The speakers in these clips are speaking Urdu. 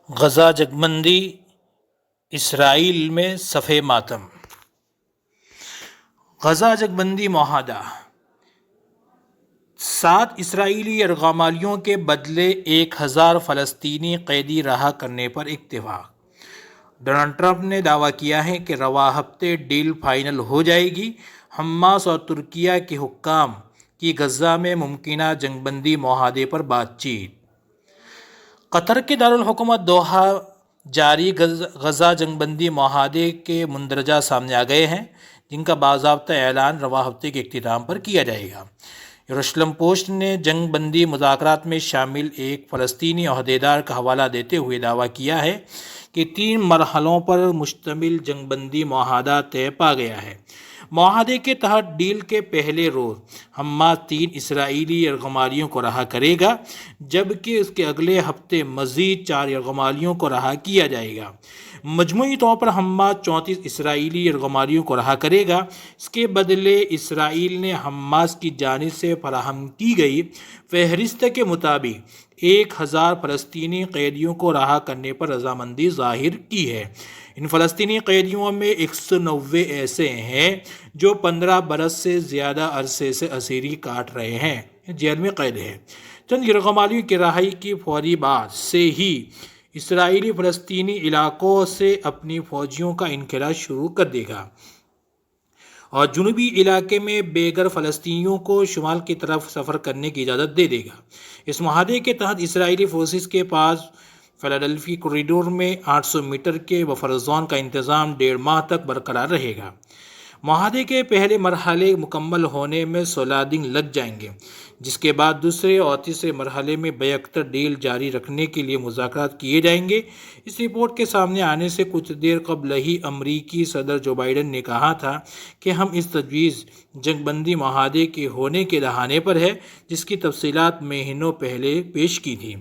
غزہ جگبندی، اسرائیل میں صف ماتم۔ غزہ جگبندی معاہدہ، 7 اسرائیلی یرغمالیوں کے بدلے 1000 فلسطینی قیدی رہا کرنے پر اتفاق۔ ڈونلڈ ٹرمپ نے دعویٰ کیا ہے کہ رواں ہفتے ڈیل فائنل ہو جائے گی۔ حماس اور ترکیہ کے حکام کی غزہ میں ممکنہ جنگ بندی معاہدے پر بات چیت۔ قطر کے دارالحکومت دوحہ جاری غزہ جنگ بندی معاہدے کے مندرجہ سامنے آ گئے ہیں، جن کا باضابطہ اعلان رواں ہفتے کے اختتام پر کیا جائے گا۔ یروشلم پوسٹ نے جنگ بندی مذاکرات میں شامل ایک فلسطینی عہدیدار کا حوالہ دیتے ہوئے دعویٰ کیا ہے کہ 3 مرحلوں پر مشتمل جنگ بندی معاہدہ طے پا گیا ہے۔ معاہدے کے تحت ڈیل کے پہلے روز حماس 3 اسرائیلی یرغمالیوں کو رہا کرے گا، جبکہ اس کے اگلے ہفتے مزید 4 یرغمالیوں کو رہا کیا جائے گا۔ مجموعی طور پر حماس 34 اسرائیلی یرغمالیوں کو رہا کرے گا۔ اس کے بدلے اسرائیل نے حماس کی جانب سے فراہم کی گئی فہرست کے مطابق 1000 فلسطینی قیدیوں کو رہا کرنے پر رضامندی ظاہر کی ہے۔ ان فلسطینی قیدیوں میں 190 ایسے ہیں جو 15 برس سے زیادہ عرصے سے اسیری کاٹ رہے ہیں، جیل میں قید ہیں۔ چند یرغمالیوں کی رہائی کی فوری بعد سے ہی اسرائیلی فلسطینی علاقوں سے اپنی فوجیوں کا انخلا شروع کر دے گا اور جنوبی علاقے میں بے گھر فلسطینیوں کو شمال کی طرف سفر کرنے کی اجازت دے دے گا۔ اس معاہدے کے تحت اسرائیلی فورسز کے پاس فیلاڈیلفیا کوریڈور میں 800 میٹر کے بفر زون کا انتظام 1.5 ماہ تک برقرار رہے گا۔ معاہدے کے پہلے مرحلے مکمل ہونے میں 16 دن لگ جائیں گے، جس کے بعد دوسرے اور تیسرے مرحلے میں بیک ڈیل جاری رکھنے کے لیے مذاکرات کیے جائیں گے۔ اس رپورٹ کے سامنے آنے سے کچھ دیر قبل ہی امریکی صدر جو بائیڈن نے کہا تھا کہ ہم اس تجویز جنگ بندی معاہدے کے ہونے کے دہانے پر ہے، جس کی تفصیلات مہینوں پہلے پیش کی تھی،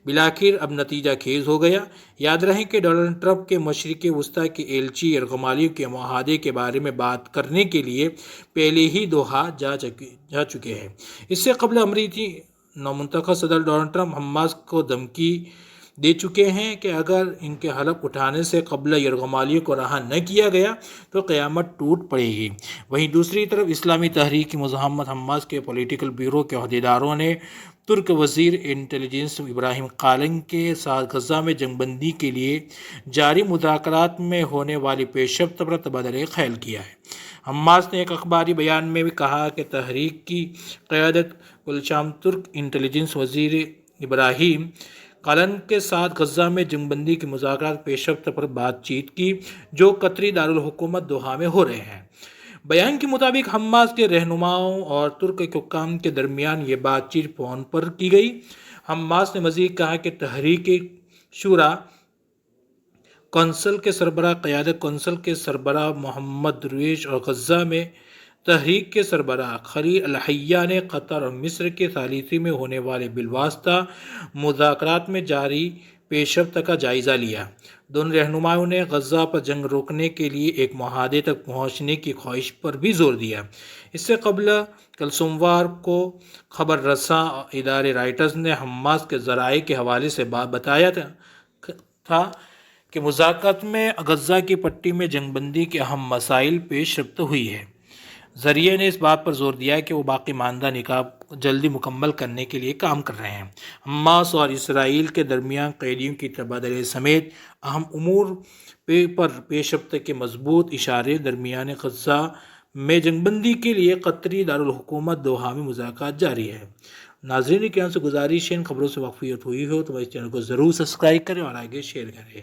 بالآخر اب نتیجہ خیز ہو گیا۔ یاد رہے کہ ڈونلڈ ٹرمپ کے مشرق وسطیٰ کے ایلچی یرغمالیوں کے معاہدے کے بارے میں بات کرنے کے لیے پہلے ہی دوحہ جا چکے ہیں۔ اس سے قبل امریکی نومنتخب صدر ڈونلڈ ٹرمپ حماس کو دھمکی دے چکے ہیں کہ اگر ان کے حلف اٹھانے سے قبل یرغمالیوں کو رہا نہ کیا گیا تو قیامت ٹوٹ پڑے گی۔ وہیں دوسری طرف اسلامی تحریک مزاحمت حماس کے پولیٹیکل بیورو کے عہدیداروں نے ترک وزیر انٹیلی جنس ابراہیم قالن کے ساتھ غزہ میں جنگ بندی کے لیے جاری مذاکرات میں ہونے والی پیش رفت پر تبادلہ خیال کیا ہے۔ حماس نے ایک اخباری بیان میں بھی کہا کہ تحریک کی قیادت گلشان ترک انٹیلی جنس وزیر ابراہیم قالن کے ساتھ غزہ میں جنگ بندی کی مذاکرات پیش رفت پر بات چیت کی، جو قطری دارالحکومت دوحہ میں ہو رہے ہیں۔ بیان کے مطابق حماس کے رہنماؤں اور ترک حکام کے درمیان یہ بات چیت فون پر کی گئی۔ حماس نے مزید کہا کہ تحریک شورا کونسل کے سربراہ قیادت کونسل کے سربراہ محمد درویش اور غزہ میں تحریک کے سربراہ خلیل الحیہ نے قطر اور مصر کے ثالثی میں ہونے والے بالواسطہ مذاکرات میں جاری پیش رفت کا جائزہ لیا۔ دونوں رہنماؤں نے غزہ پر جنگ روکنے کے لیے ایک معاہدے تک پہنچنے کی خواہش پر بھی زور دیا۔ اس سے قبل کل سوموار کو خبر رساں ادارے رائٹرز نے حماس کے ذرائع کے حوالے سے بتایا تھا کہ مذاکرات میں غزہ کی پٹی میں جنگ بندی کے اہم مسائل پیش رفت ہوئی ہے۔ ذریعے نے اس بات پر زور دیا کہ وہ باقی ماندہ نکات جلدی مکمل کرنے کے لیے کام کر رہے ہیں۔ حماس اور اسرائیل کے درمیان قیدیوں کی تبادلے سمیت اہم امور پر پیش رفت کے مضبوط اشارے درمیان غزہ میں جنگ بندی کے لیے قطری دارالحکومت دوحہ میں مذاکرات جاری ہے۔ ناظرین کرام سے گزارش ہے، ان خبروں سے واقفیت ہوئی ہو تو اس چینل کو ضرور سبسکرائب کریں اور آگے شیئر کریں۔